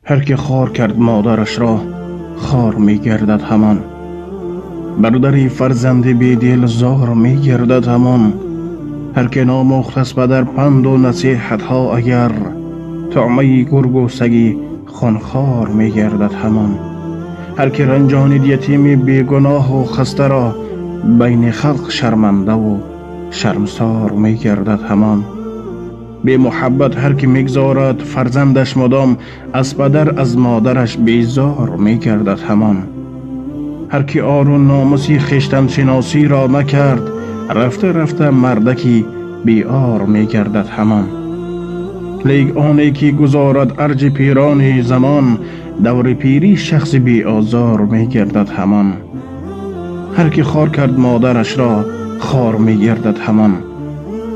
هر که خار کرد مادرش را خار می گردد همان. برادری فرزند بیدل زار می گردد همان. هر که ناموخت است پدر پند و نصیحت ها اگر، طعمه گرگ و سگی خونخوار می گردد همان. هر که رنجانید یتیم بیگناه و خسته را، بین خلق شرمنده و شرمسار می گردد همان. بی محبت هر که میگذارد فرزندش مدام، از پدر از مادرش بیزار می گردد همان. هر که آر و ناموسی خویشتن شناسی را نکرد، رفته رفته مردکی بیار می گردد همان. لیک آنی که گذارد ارج پیران زمان، دور پیری شخص بی آزار می گردد همان. هر که خار کرد مادرش را خار می گردد همان.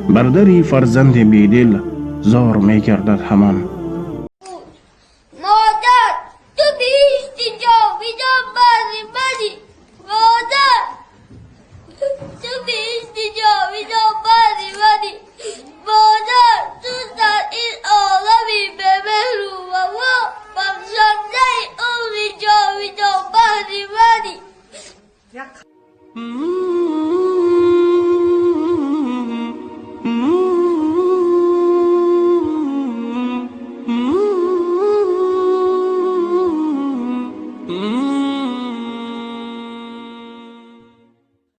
برادری فرزند بیدل زار می گردد همان. مادر تو بیشتی جاویدان بازی منی. مادر تو بیشتی جاویدان بازی منی. مادر تو در این عالمی به مهر و وفا بخشنده عمری جاویدان بازی منی.